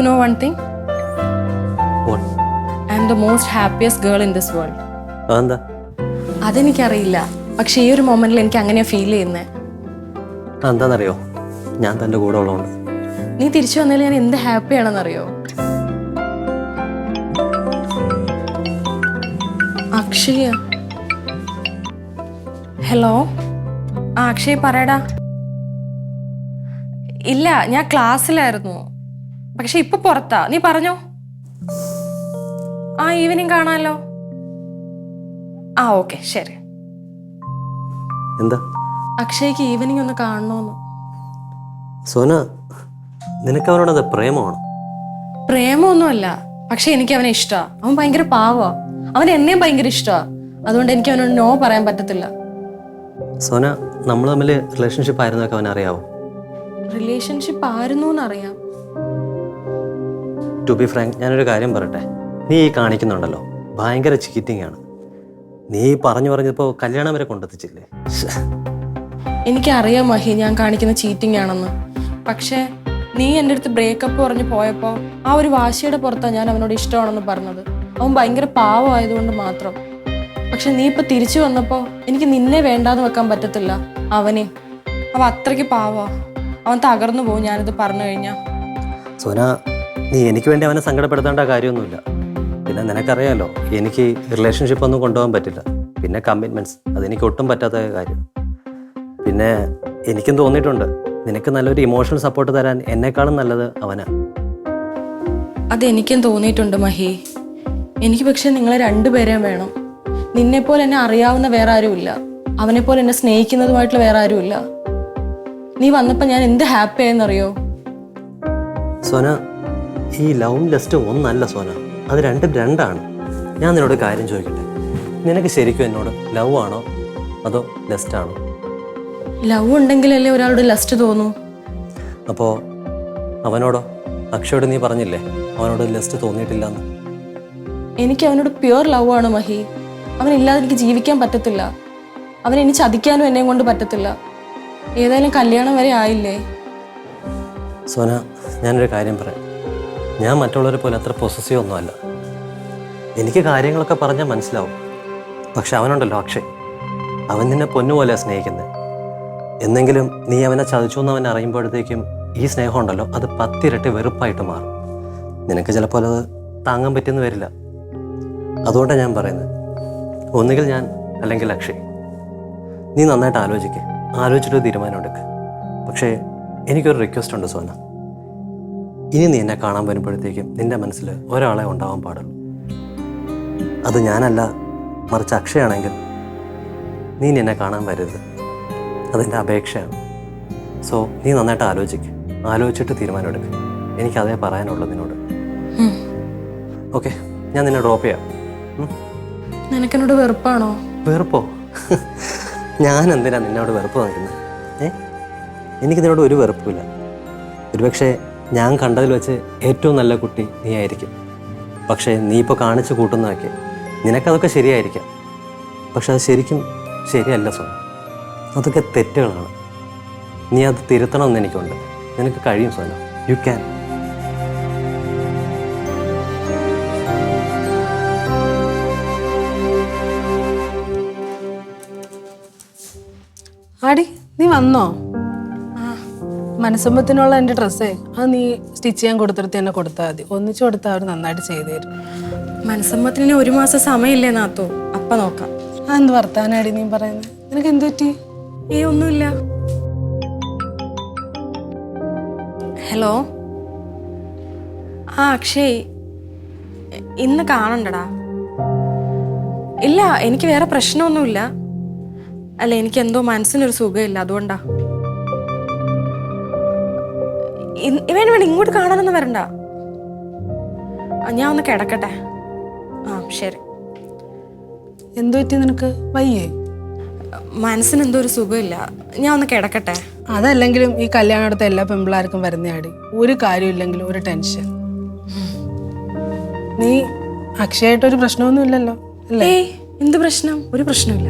know one thing? What? I am the most happiest girl in this world. അതെന്താ? അതെനിക്കറിയില്ല, പക്ഷെ ഈ ഒരു മൊമെന്റിൽ എനിക്ക് അങ്ങനെയാ ഫീൽ ചെയ്യുന്നത്. എന്താണെന്നറിയോ, ഞാൻ തൻ്റെ കൂടെ ഉള്ളതുകൊണ്ട്. നീ തിരിച്ചു വന്നതിൽ ഞാൻ എന്ത് ഹാപ്പിയാണെന്നറിയോ? അക്ഷയ. ഹലോ. അക്ഷയ് പറയടാ. ഇല്ല, ഞാൻ ക്ലാസ്സിലായിരുന്നു, പക്ഷെ ഇപ്പൊ പുറത്താ. നീ പറഞ്ഞോ. ഈവനിങ് കാണാലോ. ഓക്കെ, ശരി. എന്താ? അക്ഷയ്ക്ക് ഈവനിങ് ഒന്ന് കാണണോന്ന്. സോന, നിനക്ക് അവനോടത് പ്രേമമാണോ? പ്രേമമൊന്നുമല്ല, പക്ഷെ എനിക്ക് അവനെ ഇഷ്ടാ. അവൻ ഭയങ്കര പാവാ. അവൻ എന്നെയും ഭയങ്കര ഇഷ്ടാ. അതുകൊണ്ട് എനിക്ക് അവനോട് നോ പറയാൻ പറ്റത്തില്ല. സോന, നമ്മൾ തമ്മിൽ റിലേഷൻഷിപ്പ് ആയിരുന്നൊക്കെ അവൻ അറിയാവോ? റിലേഷൻഷിപ്പ് ആയിരുന്നു എന്നറിയാം. ടു ബി ഫ്രാങ്ക്, ഞാനൊരു കാര്യം പറയട്ടെ. നീ ഈ കാണിക്കുന്നുണ്ടല്ലോ, ഭയങ്കര ചീറ്റിംഗ് ആണ്. നീ പറഞ്ഞപ്പോൾ കല്യാണം വരെ കൊണ്ടെത്തിച്ചില്ലേ? എനിക്കറിയാം മഹി, ഞാൻ കാണിക്കുന്ന ചീറ്റിംഗ് ആണെന്ന്. പക്ഷെ നീ എൻ്റെ അടുത്ത് ബ്രേക്കപ്പ് പറഞ്ഞ് പോയപ്പോൾ ആ ഒരു വാശിയുടെ പുറത്താണ് ഞാൻ അവനോട് ഇഷ്ടമാണെന്ന് പറഞ്ഞത്. അവൻ ഭയങ്കര പാവമായതുകൊണ്ട് മാത്രം. പക്ഷെ നീ ഇപ്പൊ തിരിച്ചു വന്നപ്പോൾ എനിക്ക് നിന്നെ വേണ്ടാന്ന് വെക്കാൻ പറ്റത്തില്ല. അവൻ അത്രയ്ക്ക് പാവാ. അവൻ തകർന്നു പോകും ഞാനിത് പറഞ്ഞു കഴിഞ്ഞാ. സോന, നീ എനിക്ക് വേണ്ടി അവനെ സങ്കടപ്പെടുത്തേണ്ട കാര്യമൊന്നുമില്ല. പിന്നെ നിനക്കറിയാലോ, എനിക്ക് റിലേഷൻഷിപ്പ് ഒന്നും കൊണ്ടുപോകാൻ പറ്റില്ല. പിന്നെ കമ്മിറ്റ്മെൻറ്റ്സ്, അതെനിക്ക് ഒട്ടും പറ്റാത്ത കാര്യം. പിന്നെ എനിക്കും തോന്നിയിട്ടുണ്ട്, നിനക്ക് നല്ലൊരു ഇമോഷണൽ സപ്പോർട്ട് തരാൻ എന്നെക്കാളും നല്ലത് അവനാ. അതെനിക്കും തോന്നിയിട്ടുണ്ട് മഹി. എനിക്ക് പക്ഷെ നിങ്ങളെ രണ്ടുപേരെയും വേണം. നിന്നെപ്പോലെ എന്നെ അറിയാവുന്ന വേറെ ആരുമില്ല. അവനെപ്പോലെ എന്നെ സ്നേഹിക്കുന്നതുമായിട്ടുള്ള വേറെ ആരുമില്ല. നീ വന്നപ്പോൾ ഞാൻ എന്ത് ഹാപ്പി ആയെന്നറിയോ? സോന, ഈ ലവും ലസ്റ്റും ഒന്നല്ല സോന, അത് രണ്ടും രണ്ടാണ്. ഞാൻ നിന്നോട് കാര്യം ചോദിക്കട്ടെ, നിനക്ക് ശരിക്കും എന്നോട് ലവ് ആണോ അതോ ലസ്റ്റ് ആണോ? ലവ് ഉണ്ടെങ്കിലല്ലേ ഒരാളോട് ലസ്റ്റ് തോന്നൂ. അപ്പോൾ അവനോടോ? അക്ഷയോട് നീ പറഞ്ഞില്ലേ അവനോട് ലസ്റ്റ് തോന്നിയിട്ടില്ല എന്ന്? എനിക്ക് അവനോട് പ്യുവർ ലവ് ആണ് മഹി. അവനില്ലാതെ എനിക്ക് ജീവിക്കാൻ പറ്റത്തില്ല. അവനെ ചതിക്കാനും എന്നെയും കൊണ്ട് പറ്റത്തില്ല. ഏതായാലും കല്യാണം വരെ ആയില്ലേ. സോന, ഞാനൊരു കാര്യം പറയാം. ഞാൻ മറ്റുള്ളവരെ പോലെ അത്ര പൊസസീവ് ഒന്നുമല്ല. എനിക്ക് കാര്യങ്ങളൊക്കെ പറഞ്ഞാൽ മനസ്സിലാവും. പക്ഷെ അവനുണ്ടല്ലോ അക്ഷയ്, അവൻ നിന്നെ പൊന്നുപോലെയാണ് സ്നേഹിക്കുന്നത്. എന്നെങ്കിലും നീ അവനെ ചതിച്ചു എന്ന് അവൻ അറിയുമ്പോഴത്തേക്കും ഈ സ്നേഹം ഉണ്ടല്ലോ, അത് 10 ഇരട്ടി വെറുപ്പായിട്ട് മാറും. നിനക്ക് ചിലപ്പോൾ അത് താങ്ങാൻ പറ്റിയെന്ന് വരില്ല. അതുകൊണ്ടാണ് ഞാൻ പറയുന്നത്, ഒന്നുകിൽ ഞാൻ അല്ലെങ്കിൽ അക്ഷയ്. നീ നന്നായിട്ട് ആലോചിച്ചിട്ട് തീരുമാനം എടുക്കുക. പക്ഷേ എനിക്കൊരു റിക്വസ്റ്റ് ഉണ്ട് സോന. ഇനി നീ എന്നെ കാണാൻ വരുമ്പോഴത്തേക്കും നിൻ്റെ മനസ്സിൽ ഒരാളെ ഉണ്ടാവാൻ പാടുള്ളൂ. അത് ഞാനല്ല, മറിച്ച് അക്ഷയാണെങ്കിൽ നീ എന്നെ കാണാൻ വരരുത്. അതെൻ്റെ അപേക്ഷയാണ്. സോ നീ നന്നായിട്ട് ആലോചിച്ചിട്ട് തീരുമാനം എടുക്കുക. എനിക്കതേ പറയാനുള്ളൂ നിന്നോട്. ഓക്കെ, ഞാൻ നിന്നെ ഡ്രോപ്പ് ചെയ്യാം. നിനക്കെന്നോട് വെറുപ്പാണോ? വെറുപ്പോ? ഞാൻ എന്തിനാ നിന്നോട് വെറുപ്പ് നോക്കുന്നത്? എനിക്ക് നിന്നോട് ഒരു വെറുപ്പില്ല. ഒരുപക്ഷെ ഞാൻ കണ്ടതിൽ വെച്ച് ഏറ്റവും നല്ല കുട്ടി നീ ആയിരിക്കും. പക്ഷേ നീ ഇപ്പോൾ കാണിച്ചു കൂട്ടുന്നതൊക്കെ നിനക്കതൊക്കെ ശരിയായിരിക്കാം. പക്ഷെ അത് ശരിക്കും ശരിയല്ല സോന. അതൊക്കെ തെറ്റുകളാണ്. നീ അത് തിരുത്തണമെന്ന് എനിക്കുണ്ട്. നിനക്ക് കഴിയും സോന. You can. ആടി, നീ വന്നോ? മനസ്സമ്പത്തിനുള്ള എൻ്റെ ഡ്രസ്സേ അത് നീ സ്റ്റിച്ച് ചെയ്യാൻ കൊടുത്തിടത്ത് തന്നെ കൊടുത്താൽ മതി. ഒന്നിച്ചു കൊടുത്താൽ അവർ നന്നായിട്ട് ചെയ്തു തരും. മനസ്സമ്പത്തിന് 1 മാസം സമയമില്ലേ നാത്തോ? അപ്പ നോക്കാം. എന്ത് വർത്താനാടി നീ പറയുന്നത്? നിനക്ക് എന്ത് പറ്റി? ഒന്നുമില്ല. ഹലോ. അക്ഷയ്, ഇന്ന് കാണണ്ടടാ. ഇല്ല, എനിക്ക് വേറെ പ്രശ്നമൊന്നുമില്ല. അല്ല, എനിക്ക് എന്തോ മനസ്സിനൊരു സുഖമില്ല, അതുകൊണ്ടാ. വേണ്ട, ഇങ്ങോട്ട് കാണാനൊന്നും വരണ്ട. ഞാൻ ഒന്ന് കിടക്കട്ടെ. ശരി. എന്തു പറ്റി നിനക്ക്? വയ്യേ? മനസ്സിന് എന്തോ ഒരു സുഖമില്ല. ഞാൻ ഒന്ന് കിടക്കട്ടെ. അതല്ലെങ്കിലും ഈ കല്യാണം എടുത്ത എല്ലാ പെമ്പിള്ളാർക്കും വരുന്നയാടി. ഒരു കാര്യമില്ലെങ്കിലും ഒരു ടെൻഷൻ. നീ അക്ഷയായിട്ടൊരു പ്രശ്നമൊന്നും ഇല്ലല്ലോ അല്ലേ? എന്ത് പ്രശ്നം? ഒരു പ്രശ്നമില്ല.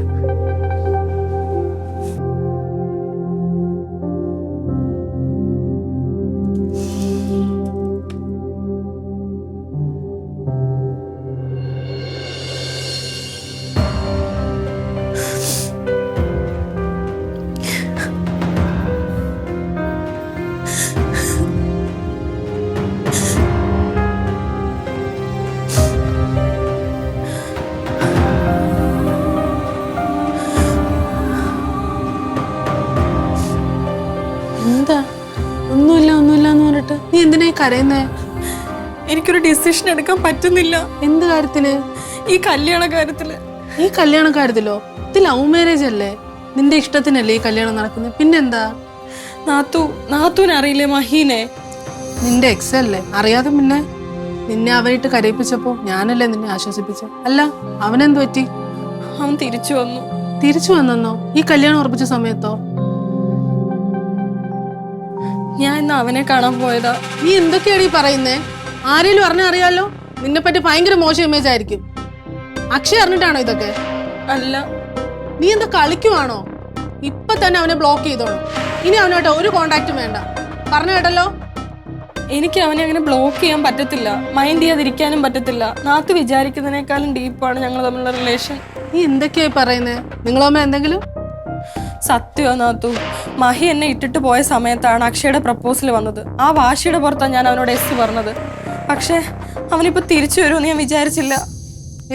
കരയുന്നേ? എനിക്കൊരു ഡിസിഷൻ എടുക്കാൻ പറ്റുന്നില്ല. എന്ത് കാര്യത്തിന്? ഈ കല്യാണ കാര്യത്തില്. ഈ കല്യാണ കാര്യത്തിലോ? ഇത് ലവ് മാരേജ് അല്ലേ? നിന്റെ ഇഷ്ടത്തിനല്ലേ ഈ കല്യാണം നടക്കുന്നത്? പിന്നെന്താ? നാത്തൂന് അറിയില്ലേ മഹീനെ? നിന്റെ എക്സ് അല്ലേ? അറിയാതെ പിന്നെ നിന്നെ അവനിട്ട് കരയിപ്പിച്ചപ്പോ ഞാനല്ലേ നിന്നെ ആശ്വസിപ്പിച്ച? അല്ല, അവനെന്ത് പറ്റി? അവൻ തിരിച്ചു വന്നു. തിരിച്ചു വന്നെന്നോ? ഈ കല്യാണം ഉറപ്പിച്ച സമയത്തോ? ഞാൻ ഇന്ന് അവനെ കാണാൻ പോയതാ. നീ എന്തൊക്കെയാണ് ഈ പറയുന്നേ? ആരെങ്കിലും അറിയാലോ നിന്നെ പറ്റി ഭയങ്കര മോശം ഇമേജ് ആയിരിക്കും. അക്ഷയ് അറിഞ്ഞിട്ടാണോ ഇതൊക്കെ? അല്ല. നീ എന്താ കളിക്കുവാണോ? ഇപ്പൊ തന്നെ അവനെ ബ്ലോക്ക് ചെയ്തോളൂ. ഇനി അവനോട്ട് ഒരു കോണ്ടാക്റ്റും വേണ്ട. പറഞ്ഞു കേട്ടല്ലോ? എനിക്ക് അവനെ അങ്ങനെ ബ്ലോക്ക് ചെയ്യാൻ പറ്റത്തില്ല, മൈൻഡ് ചെയ്യാതിരിക്കാനും പറ്റത്തില്ല. നാത്തു വിചാരിക്കുന്നതിനേക്കാളും ഡീപ്പാണ് ഞങ്ങൾ തമ്മിലുള്ള റിലേഷൻ. നീ എന്തൊക്കെയായി പറയുന്നേ? നിങ്ങളമ്മ എന്തെങ്കിലും? സത്യമാ നാത്തു, മഹി എന്നെ ഇട്ടിട്ട് പോയ സമയത്താണ് അക്ഷയുടെ പ്രപ്പോസൽ വന്നത്. ആ വാശിയുടെ പുറത്താണ് ഞാൻ അവനോട് എസ് പറഞ്ഞത്. പക്ഷെ അവനിപ്പോ തിരിച്ചു വരുമെന്ന് ഞാൻ വിചാരിച്ചില്ല.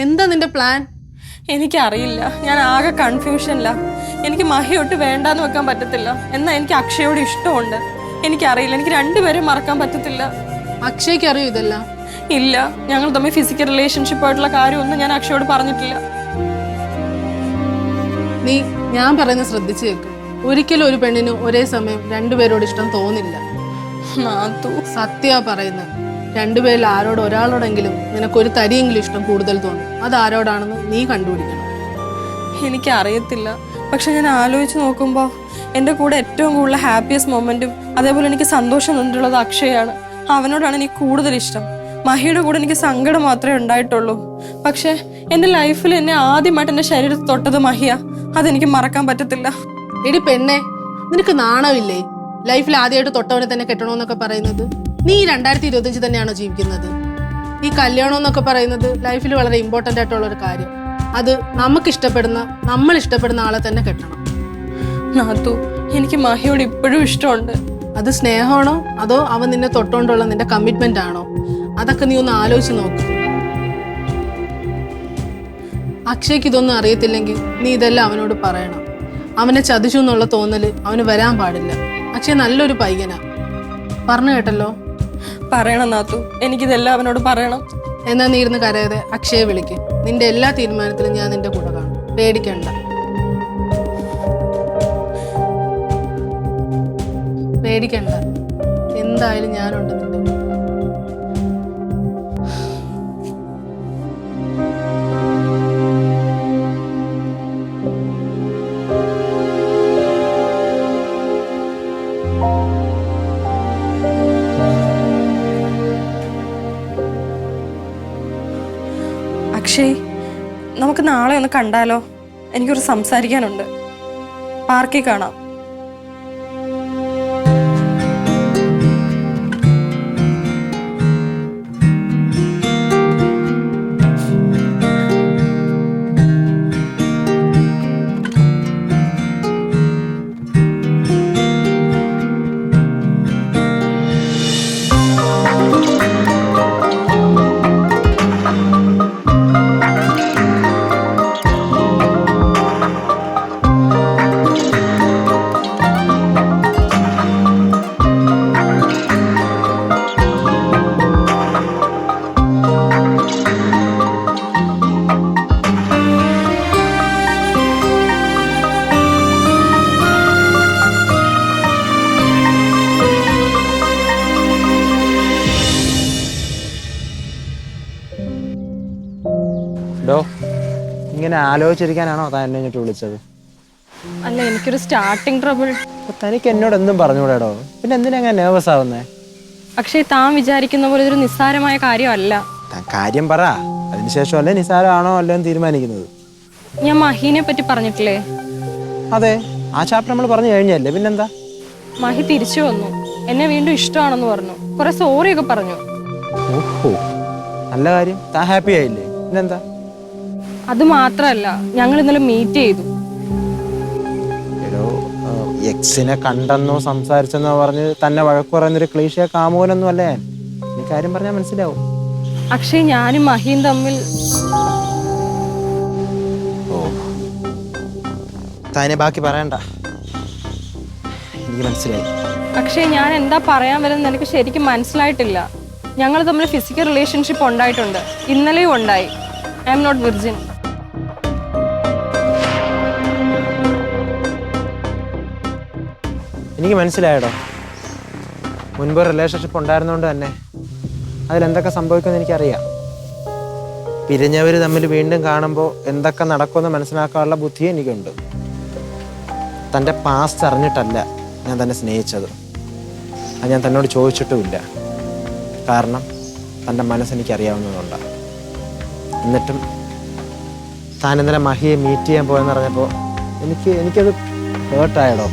എന്താ നിന്റെ പ്ലാൻ? എനിക്കറിയില്ല, ഞാൻ ആകെ കൺഫ്യൂഷനില്ല. എനിക്ക് മഹിയോട്ട് വേണ്ടാന്ന് വെക്കാൻ പറ്റത്തില്ല, എന്നാൽ എനിക്ക് അക്ഷയോട് ഇഷ്ടമുണ്ട്. എനിക്കറിയില്ല, എനിക്ക് രണ്ടുപേരും മറക്കാൻ പറ്റത്തില്ല. അക്ഷയ്ക്ക് അറിയൂ ഇതെല്ലാം? ഇല്ല, ഞങ്ങൾ തമ്മിൽ ഫിസിക്കൽ റിലേഷൻഷിപ്പ് ആയിട്ടുള്ള കാര്യമൊന്നും ഞാൻ അക്ഷയോട് പറഞ്ഞിട്ടില്ല. നീ ഞാൻ പറയുന്നത് ശ്രദ്ധിച്ചു കേൾക്ക്. ഒരിക്കലും ഒരു പെണ്ണിന് ഒരേ സമയം രണ്ടുപേരോട് ഇഷ്ടം തോന്നില്ല. സത്യാ പറയുന്നത്. രണ്ടുപേരിൽ ആരോട് ഒരാളോടെങ്കിലും നിനക്കൊരു തരിയെങ്കിലും ഇഷ്ടം കൂടുതൽ തോന്നും. അതാരോടാണെന്ന് നീ കണ്ടുപിടിക്കണം. എനിക്കറിയത്തില്ല, പക്ഷെ ഞാൻ ആലോചിച്ച് നോക്കുമ്പോൾ എൻ്റെ കൂടെ ഏറ്റവും കൂടുതൽ ഹാപ്പിയസ്റ്റ് മൊമെന്റും അതേപോലെ എനിക്ക് സന്തോഷം തന്നിട്ടുള്ളത് അക്ഷയാണ്. അവനോടാണ് എനിക്ക് കൂടുതൽ ഇഷ്ടം. മഹിയുടെ കൂടെ എനിക്ക് സങ്കടം മാത്രമേ ഉണ്ടായിട്ടുള്ളൂ. പക്ഷെ എൻ്റെ ലൈഫിൽ എന്നെ ആദ്യമായിട്ട് എൻ്റെ ശരീരത്തിൽ തൊട്ടത് മഹിയ. അതെനിക്ക് മറക്കാൻ പറ്റത്തില്ല. എടി പെണ്ണെ, നിനക്ക് നാണമില്ലേ? ലൈഫിൽ ആദ്യമായിട്ട് തൊട്ടവനെ തന്നെ കെട്ടണമെന്നൊക്കെ പറയുന്നത്. നീ 2025 തന്നെയാണോ ജീവിക്കുന്നത്? ഈ കല്യാണം എന്നൊക്കെ പറയുന്നത് ലൈഫിൽ വളരെ ഇമ്പോർട്ടൻ്റ് ആയിട്ടുള്ള ഒരു കാര്യം. അത് നമ്മൾ ഇഷ്ടപ്പെടുന്ന ആളെ തന്നെ കെട്ടണം. നാത്തു, എനിക്ക് മഹിയോട് ഇപ്പോഴും ഇഷ്ടമുണ്ട്. അത് സ്നേഹമാണോ അതോ അവൻ നിന്നെ തൊട്ടുകൊണ്ടുള്ള നിന്റെ കമ്മിറ്റ്മെന്റ് ആണോ? അതൊക്കെ നീ ഒന്ന് ആലോചിച്ച് നോക്ക്. അക്ഷയ്ക്ക് ഇതൊന്നും അറിയത്തില്ലെങ്കിൽ നീ ഇതെല്ലാം അവനോട് പറയണം. അവനെ ചതിച്ചു എന്നുള്ള തോന്നല് അവന് വരാൻ പാടില്ല. അക്ഷയ് നല്ലൊരു പയ്യനാ. പറഞ്ഞു കേട്ടല്ലോ? പറയണം നാത്തു, എനിക്കിതെല്ലാം അവനോട് പറയണം. എന്നാ നീ ഇരുന്ന് കരയാതെ അക്ഷയെ വിളിക്ക്. നിന്റെ എല്ലാ തീരുമാനത്തിലും ഞാൻ നിന്റെ കൂടെ കാണും. പേടിക്കണ്ട. എന്തായാലും ഞാനുണ്ട് നിന്റെ കൂടെ. അക്ഷയ്, നമുക്ക് നാളെ ഒന്ന് കണ്ടാലോ? എനിക്കൊരു സംസാരിക്കാനുണ്ട്. പാർക്കിൽ കാണാം. ഇങ്ങനെ ആലോചിച്ചിരിക്കാനാണോ താൻ എന്നെ ഇങ്ങോട്ട് വിളിച്ചത്? അല്ല, എനിക്കൊരു സ്റ്റാർട്ടിങ് ട്രബിൾ. തനിക്ക് എന്നോട് എന്തും പറഞ്ഞുകൂടെടോ? പിന്നെ എന്തിനാ അങ്ങനെ നെർവസ് ആവുന്നേ? അക്ഷയ്, താൻ വിചാരിക്കുന്ന പോലെ ഇതൊരു നിസ്സാരമായ കാര്യമല്ല. താൻ കാര്യം പറ, അതിനുശേഷം അല്ലേ നിസ്സാരമാണോ അല്ലോ എന്ന് തീരുമാനിക്കുന്നത്. ഞാൻ മഹീനെ പറ്റി പറഞ്ഞിട്ടില്ലേ? അതെ, ആ ചാപ്റ്റർ നമ്മൾ പറഞ്ഞു കഴിഞ്ഞല്ലേ. പിന്നെന്താ? മഹി തിരിച്ചു വന്നു, എന്നെ വീണ്ടും ഇഷ്ടമാണെന്ന് പറഞ്ഞു, കുറെ സോറിയൊക്കെ പറഞ്ഞു. ഓഹോ, നല്ല കാര്യം. താൻ ഹാപ്പി ആയില്ലേ? പിന്നെന്താ? അത് മാത്രല്ല, ഞങ്ങൾ ഇന്നലെ മീറ്റ് ചെയ്തു. എക്സിനെ കണ്ടെന്നോ സംസാരിച്ചെന്നോ പറഞ്ഞ് തന്നെ വഴക്ക് പറയുന്നൊരു ക്ലീശ കാമുകനൊന്നും അല്ലേ? ഈ കാര്യം പറഞ്ഞാൽ മനസ്സിലാവും. അക്ഷയ്, ഞാനും മഹിയും തമ്മിൽ. ഓ, താനെ ബാക്കി പറയണ്ട, എനിക്ക് മനസ്സിലായി. പക്ഷേ ഞാൻ എന്താ പറയാൻ വരുന്നത് എനിക്ക് ശരിക്കും മനസ്സിലായിട്ടില്ല. ഞങ്ങൾ തമ്മിൽ ഫിസിക്കൽ റിലേഷൻഷിപ്പ് ഉണ്ടായിട്ടുണ്ട്, ഇന്നലെയും ഉണ്ടായി. I am not virgin. എനിക്ക് മനസ്സിലായടോ, മുൻപ് റിലേഷൻഷിപ്പ് ഉണ്ടായിരുന്നതുകൊണ്ട് തന്നെ അതിലെന്തൊക്കെ സംഭവിക്കുമെന്ന് എനിക്കറിയാം. പിരിഞ്ഞവർ തമ്മിൽ വീണ്ടും കാണുമ്പോൾ എന്തൊക്കെ നടക്കുമെന്ന് മനസ്സിലാക്കാനുള്ള ബുദ്ധി എനിക്കുണ്ട്. തൻ്റെ പാസ്റ്റ് അറിഞ്ഞിട്ടല്ല ഞാൻ തന്നെ സ്നേഹിച്ചത്. അത് ഞാൻ തന്നോട് ചോദിച്ചിട്ടുമില്ല. കാരണം തൻ്റെ മനസ്സെനിക്കറിയാവുന്നതുകൊണ്ടാണ്. എന്നിട്ടും താൻ ഇന്നലെ മഹിയെ മീറ്റ് ചെയ്യാൻ പോയെന്ന് പറഞ്ഞപ്പോൾ എനിക്കത് ഹേർട്ടായടോ.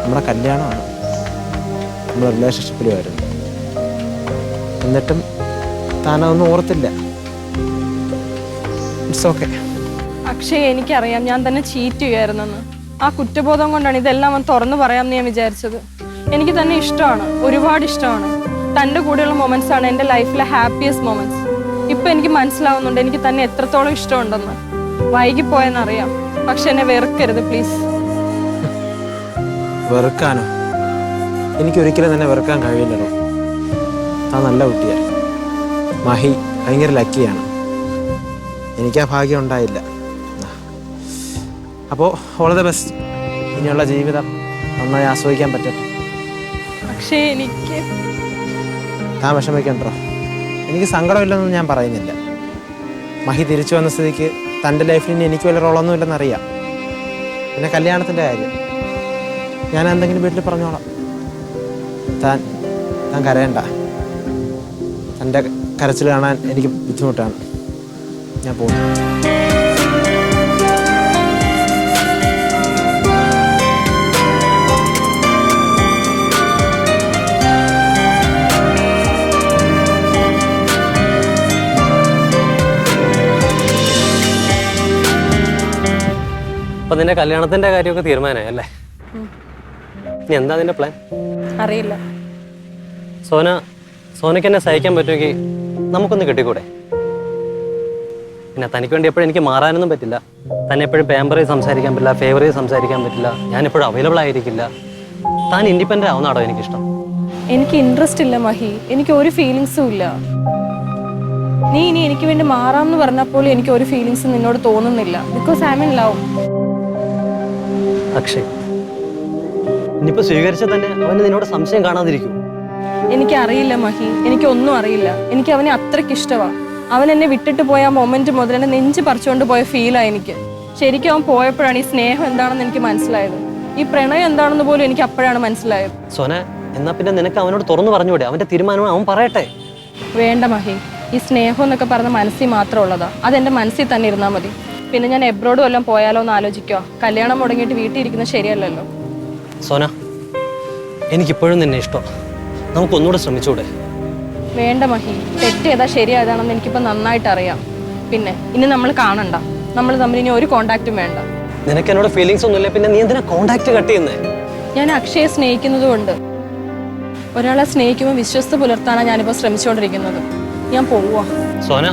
നമ്മുടെ കല്യാണമാണ്, നമ്മൾ റിലേഷൻഷിപ്പിലുമായിരുന്നു. എന്നിട്ടും താനതൊന്നും ഓർത്തില്ല. It's okay. അക്ഷയ്, എനിക്കറിയാം ഞാൻ തന്നെ ചീറ്റ് ചെയ്യുമായിരുന്നെന്ന്. ആ കുറ്റബോധം കൊണ്ടാണ് ഇതെല്ലാം അവൻ തുറന്നു പറയാമെന്ന് ഞാൻ വിചാരിച്ചത്. എനിക്ക് തന്നെ ഇഷ്ടമാണ്, ഒരുപാട് ഇഷ്ടമാണ്. തൻ്റെ കൂടെയുള്ള മൊമെന്റ്സ് ആണ് എൻ്റെ ലൈഫിലെ ഹാപ്പിയസ്റ്റ് മൊമെന്റ്സ്. ഇപ്പം എനിക്ക് മനസ്സിലാവുന്നുണ്ട് എനിക്ക് തന്നെ എത്രത്തോളം ഇഷ്ടമുണ്ടെന്ന്. വൈകിപ്പോയെന്നറിയാം, പക്ഷെ എന്നെ വെറുക്കരുത് പ്ലീസ്. വെറുക്കാനോ? എനിക്കൊരിക്കലും തന്നെ വെറുക്കാൻ കഴിയില്ലല്ലോ. താൻ നല്ല കുട്ടിയാണ്. മഹി ഭയങ്കര ലക്കിയാണ്. എനിക്കാ ഭാഗ്യം ഉണ്ടായില്ല. അപ്പോൾ ഓൾ ദ ബെസ്റ്റ്. ഇനിയുള്ള ജീവിതം നന്നായി ആസ്വദിക്കാൻ പറ്റട്ടെ. പക്ഷേ എനിക്ക് താൻ വിഷമിക്കണ്ടോ? എനിക്ക് സങ്കടമില്ലെന്നൊന്നും ഞാൻ പറയുന്നില്ല. മഹി തിരിച്ചു വന്ന സ്ഥിതിക്ക് തൻ്റെ ലൈഫിൽ ഇനി എനിക്ക് വല്ല റോളൊന്നും ഇല്ലെന്നറിയാം. പിന്നെ കല്യാണത്തിൻ്റെ കാര്യം ഞാൻ എന്തെങ്കിലും വീട്ടിൽ പറഞ്ഞോളാം. താൻ കരയണ്ട. തൻ്റെ കരച്ചിൽ കാണാൻ എനിക്ക് ബുദ്ധിമുട്ടാണ്. ഞാൻ പോകുന്നു. അപ്പൊ നിന്റെ കല്യാണത്തിന്റെ കാര്യമൊക്കെ തീരുമാനമായി അല്ലേ? ഇനി എന്താ നിന്റെ പ്ലാൻ? അറിയില്ല. സോനയ്ക്ക് എന്നെ സഹിക്കാൻ പറ്റുമെങ്കിൽ നമുക്കൊന്ന് കിട്ടിക്കൂടെ? പിന്നെ തനിക്ക് വേണ്ടി എപ്പോഴും എനിക്ക് മാറാനൊന്നും പറ്റില്ല. തന്നെ എപ്പോഴും പേമ്പർ ചെയ്ത് സംസാരിക്കാൻ പറ്റില്ല, ഫേവർ ചെയ്ത് സംസാരിക്കാൻ പറ്റില്ല. ഞാനെപ്പോഴും അവൈലബിൾ ആയിരിക്കില്ല. താൻ ഇൻഡിപെൻഡൻ്റ് ആവുന്നതാണോ എനിക്കിഷ്ടം? എനിക്ക് ഇൻട്രസ്റ്റ് ഇല്ല മഹി, എനിക്ക് ഒരു ഫീലിങ്സും ഇല്ല. നീ ഇനി എനിക്ക് വേണ്ടി മാറാമെന്ന് പറഞ്ഞപ്പോൾ എനിക്ക് ഒരു ഫീലിങ്സും നിന്നോട് തോന്നുന്നില്ല. Because I am in love. Akshay, ഇനിയിപ്പോ സ്വീകരിച്ച തന്നെ അവന് നിന്നോട് സംശയം കാണാതിരിക്കും. എനിക്കറിയില്ല മഹി, എനിക്കൊന്നും അറിയില്ല. എനിക്ക് അവനെ അത്രയ്ക്ക് ഇഷ്ടമാണ്. അവൻ എന്നെ വിട്ടിട്ട് പോയ ആ മൊമെന്റ് മുതൽ എന്നെ നെഞ്ച് പറിച്ചുകൊണ്ട് പോയ ഫീലാണ് എനിക്ക്. ശരിക്കും അവൻ പോയപ്പോഴാണ് ഈ സ്നേഹം എന്താണെന്ന് എനിക്ക് മനസ്സിലായത്. ഈ പ്രണയം എന്താണെന്ന് പോലും എനിക്ക് അപ്പോഴാണ് മനസ്സിലായത്. സോന, എന്നാ പിന്നെ നിനക്ക് അവനോട് തുറന്നു പറഞ്ഞുകൂടെ? അവന്റെ തീരുമാനം അവൻ പറയട്ടെ. വേണ്ട മഹി, ഈ സ്നേഹം എന്നൊക്കെ പറഞ്ഞ മനസ്സിൽ മാത്രം ഉള്ളതാ. അതെന്റെ മനസ്സിൽ തന്നെ ഇരുന്നാൽ മതി. പിന്നെ ഞാൻ എബ്രോഡ് വല്ലതും പോയാലോ എന്ന് ആലോചിക്കുക. കല്യാണം മുടങ്ങിയിട്ട് വീട്ടിൽ ഇരിക്കുന്നത് ശരിയല്ലല്ലോ. സോന, എനിക്കിപ്പോഴും നിന്നെ ഇഷ്ടം. നമുക്കൊന്നുകൂടെ ശ്രമിച്ചൂടെ? വേണ്ട മഹി, തെറ്റേതാ ശരിയേതാണെന്ന് എനിക്കിപ്പോൾ നന്നായിട്ട് അറിയാം. പിന്നെ ഇനി നമ്മൾ കാണണ്ട. നമ്മൾ തമ്മിൽ ഇനി ഒരു കോണ്ടാക്റ്റും വേണ്ട. നിനക്ക് എന്നോട് ഫീലിങ്സ് ഒന്നുമില്ല, പിന്നെ നീ എന്തിനാ കോണ്ടാക്ട് കട്ട് ചെയ്യുന്നേ? ഞാൻ അക്ഷയെ സ്നേഹിക്കുന്നതുകൊണ്ട്. ഒരാളെ സ്നേഹിക്കുമ്പോൾ വിശ്വസ്ത പുലർത്താനാണ് ഞാനിപ്പോൾ ശ്രമിച്ചുകൊണ്ടിരിക്കുന്നത്. ഞാൻ പോവാ. സോന,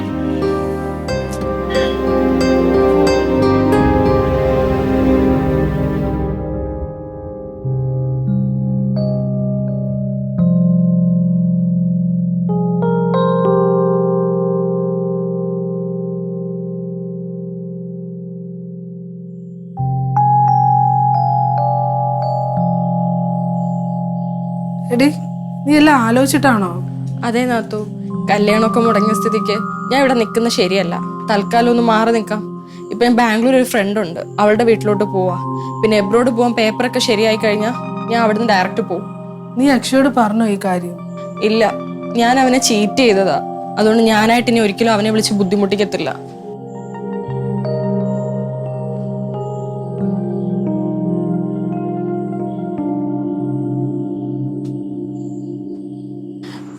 എടി, നീ എല്ലാം ആലോചിച്ചിട്ടാണോ? അതേ നാത്തു, കല്യാണമൊക്കെ മുടങ്ങിയ സ്ഥിതിക്ക് ഞാൻ ഇവിടെ നിൽക്കുന്നത് ശരിയല്ല. തൽക്കാലം ഒന്ന് മാറി നിൽക്കാം. ഇപ്പൊ ഞാൻ ബാംഗ്ലൂർ ഒരു ഫ്രണ്ട് ഉണ്ട്, അവളുടെ വീട്ടിലോട്ട് പോവാ. പിന്നെ എബ്രോഡ് പോകാൻ പേപ്പറൊക്കെ ശരിയായി കഴിഞ്ഞാൽ ഞാൻ അവിടുന്ന് ഡയറക്റ്റ് പോകും. നീ അക്ഷയോട് പറഞ്ഞോ ഈ കാര്യം? ഇല്ല, ഞാൻ അവനെ ചീറ്റ് ചെയ്തതാ. അതുകൊണ്ട് ഞാനായിട്ട് ഇനി ഒരിക്കലും അവനെ വിളിച്ച് ബുദ്ധിമുട്ടിക്കത്തില്ല.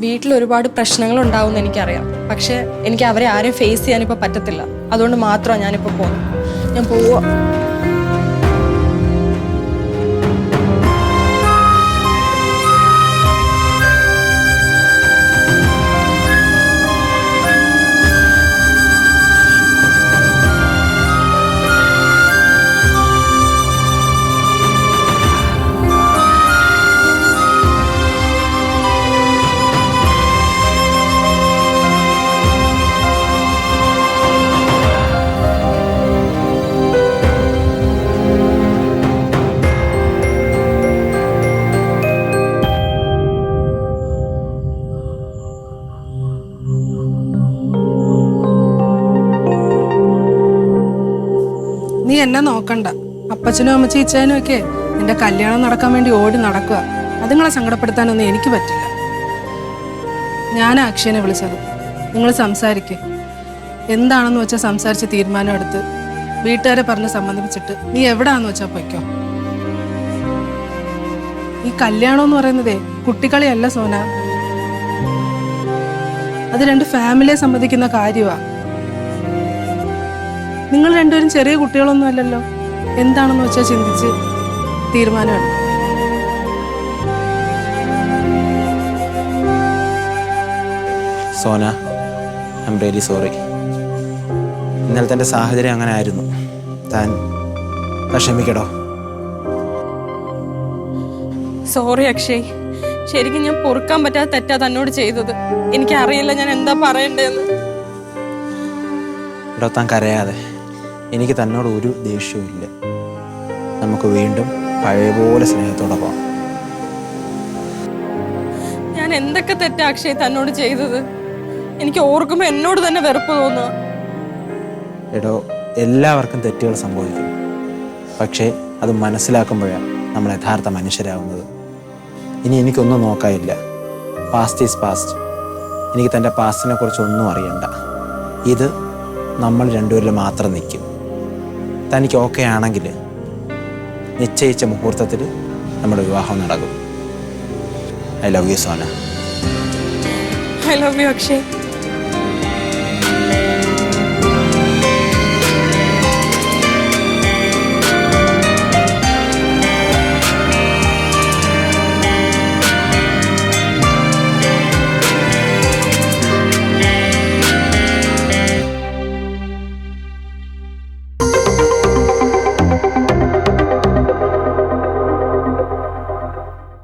വീട്ടിൽ ഒരുപാട് പ്രശ്നങ്ങൾ ഉണ്ടാവുമെന്ന് എനിക്കറിയാം. പക്ഷെ എനിക്ക് അവരെ ആരെയും ഫേസ് ചെയ്യാനിപ്പോൾ പറ്റത്തില്ല. അതുകൊണ്ട് മാത്രമാണ് ഞാനിപ്പോൾ പോകുന്നത്. ഞാൻ പോവാ. നീ എന്നെ നോക്കണ്ട. അപ്പച്ചനും അമ്മച്ചി ഇച്ചാനും ഒക്കെ നിന്റെ കല്യാണം നടക്കാൻ വേണ്ടി ഓടി നടക്കുക. അതുങ്ങളെ സങ്കടപ്പെടുത്താനൊന്നും എനിക്ക് പറ്റില്ല. ഞാൻ അക്ഷയനെ വിളിച്ചത്. നിങ്ങൾ സംസാരിക്കേ, എന്താണെന്ന് വെച്ചാൽ സംസാരിച്ച് തീരുമാനം എടുത്ത് വീട്ടുകാരെ പറഞ്ഞ് സമ്മതിപ്പിച്ചിട്ട് നീ എവിടാന്ന് വെച്ചാൽ പൊയ്ക്കോ. ഈ കല്യാണം എന്ന് പറയുന്നതേ കുട്ടിക്കളിയല്ല സോന. അത് രണ്ട് ഫാമിലിയെ സംബന്ധിക്കുന്ന കാര്യമാ. നിങ്ങൾ രണ്ടുപേരും ചെറിയ കുട്ടികളൊന്നും അല്ലല്ലോ. എന്താണെന്ന് വെച്ചാൽ ചിന്തിച്ച് തീരുമാനം എടുക്കും. Sona, I am really sorry. ഇന്നലത്തെ എൻ്റെ സാഹചര്യം അങ്ങനെ ആയിരുന്നു. താൻ ക്ഷമിക്കടോ. സോറി അക്ഷയ്, ശരിക്കും ഞാൻ പൊറുക്കാൻ പറ്റാതെ തെറ്റാ തന്നോട് ചെയ്തത്. എനിക്കറിയില്ല ഞാൻ എന്താ പറയണ്ടേന്ന്. എടോ, താൻ കരയാതെ. എനിക്ക് തന്നോട് ഒരു ദേഷ്യവും ഇല്ല. നമുക്ക് വീണ്ടും പഴയപോലെ സ്നേഹത്തോടെ പോകാം. ഞാൻ എന്തൊക്കെ തെറ്റാ അക്ഷയ് തന്നോട് ചെയ്തത്? എനിക്ക് ഓർക്കുമ്പോ എന്നോട് തന്നെ വെറുപ്പ് തോന്നുക. എടോ, എല്ലാവർക്കും തെറ്റുകൾ സംഭവിക്കും. പക്ഷേ അത് മനസ്സിലാക്കുമ്പോഴാണ് നമ്മൾ യഥാർത്ഥ മനുഷ്യരാകുന്നത്. ഇനി എനിക്കൊന്നും നോക്കാനില്ല. Past is past. എനിക്ക് തൻ്റെ പാസ്റ്റിനെ കുറിച്ച് ഒന്നും അറിയണ്ട. ഇത് നമ്മൾ രണ്ടുപേരിൽ മാത്രം നിൽക്കും. തനിക്ക് ഓക്കെ ആണെങ്കിൽ നിശ്ചയിച്ച മുഹൂർത്തത്തിൽ നമ്മുടെ വിവാഹം നടക്കും. I love you Sona. I love you Akshay.